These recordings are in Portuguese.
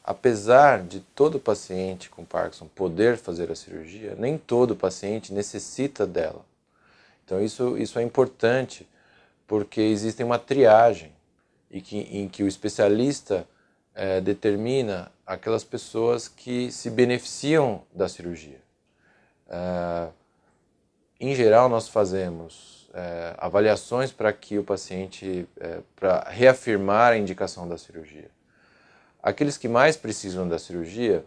Apesar de todo paciente com Parkinson poder fazer a cirurgia, nem todo paciente necessita dela. Então isso é importante, porque existe uma triagem em que o especialista determina aquelas pessoas que se beneficiam da cirurgia. Em geral, nós fazemos avaliações para que o paciente, para reafirmar a indicação da cirurgia. Aqueles que mais precisam da cirurgia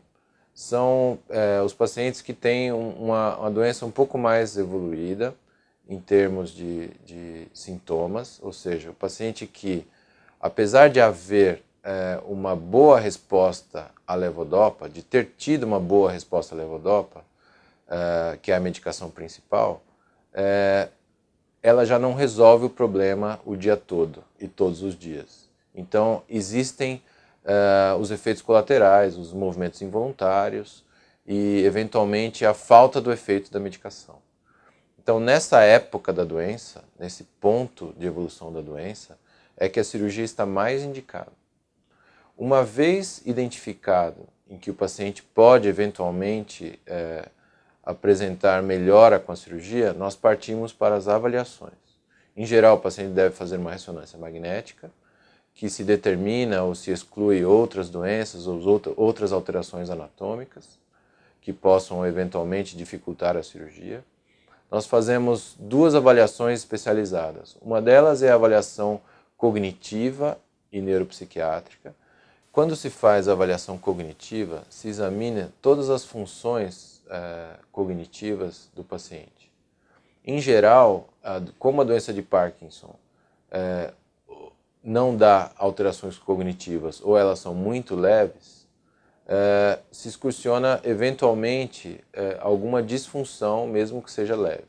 são os pacientes que têm uma doença um pouco mais evoluída em termos de sintomas, ou seja, o paciente que, apesar de haver uma boa resposta à levodopa, de ter tido uma boa resposta à levodopa, que é a medicação principal, ela já não resolve o problema o dia todo e todos os dias. Então, existem os efeitos colaterais, os movimentos involuntários e, eventualmente, a falta do efeito da medicação. Então, nessa época da doença, nesse ponto de evolução da doença, é que a cirurgia está mais indicada. Uma vez identificado em que o paciente pode, eventualmente, apresentar melhora com a cirurgia, nós partimos para as avaliações. Em geral, o paciente deve fazer uma ressonância magnética, que se determina ou se exclui outras doenças ou outras alterações anatômicas que possam eventualmente dificultar a cirurgia. Nós fazemos duas avaliações especializadas. Uma delas é a avaliação cognitiva e neuropsiquiátrica. Quando se faz a avaliação cognitiva, se examina todas as funções cognitivas do paciente. Em geral, como a doença de Parkinson não dá alterações cognitivas ou elas são muito leves, se excursiona eventualmente alguma disfunção, mesmo que seja leve.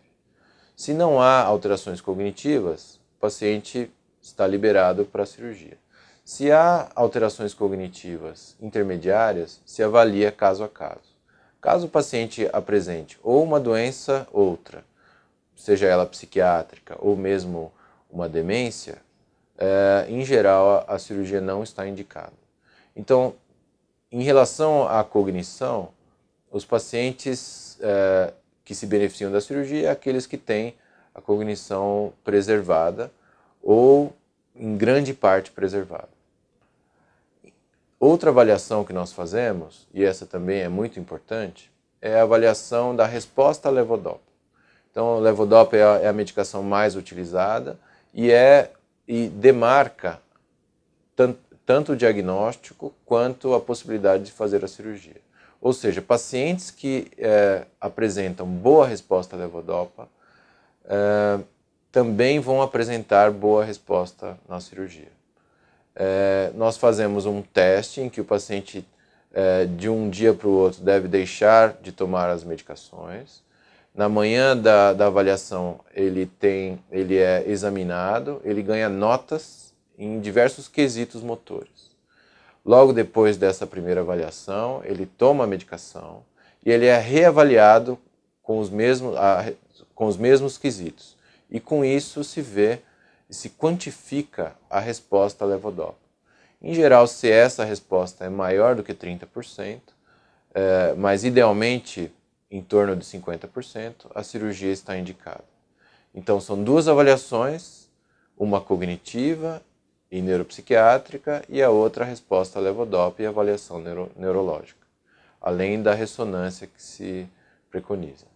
Se não há alterações cognitivas, o paciente está liberado para a cirurgia. Se há alterações cognitivas intermediárias, se avalia caso a caso. Caso o paciente apresente ou uma doença outra, seja ela psiquiátrica ou mesmo uma demência, em geral, a cirurgia não está indicada. Então, em relação à cognição, os pacientes que se beneficiam da cirurgia é aqueles que têm a cognição preservada ou em grande parte preservada. Outra avaliação que nós fazemos, e essa também é muito importante, é a avaliação da resposta à levodopa. Então, a levodopa é a medicação mais utilizada e demarca tanto o diagnóstico quanto a possibilidade de fazer a cirurgia. Ou seja, pacientes que apresentam boa resposta à levodopa também vão apresentar boa resposta na cirurgia. Nós fazemos um teste em que o paciente, de um dia para o outro, deve deixar de tomar as medicações. Na manhã da avaliação, ele é examinado, ele ganha notas em diversos quesitos motores. Logo depois dessa primeira avaliação, ele toma a medicação e ele é reavaliado com os mesmos quesitos. E com isso se quantifica a resposta à levodopa. Em geral, se essa resposta é maior do que 30%, mas idealmente em torno de 50%, a cirurgia está indicada. Então, são duas avaliações, uma cognitiva e neuropsiquiátrica e a outra a resposta à levodopa e avaliação neurológica, além da ressonância que se preconiza.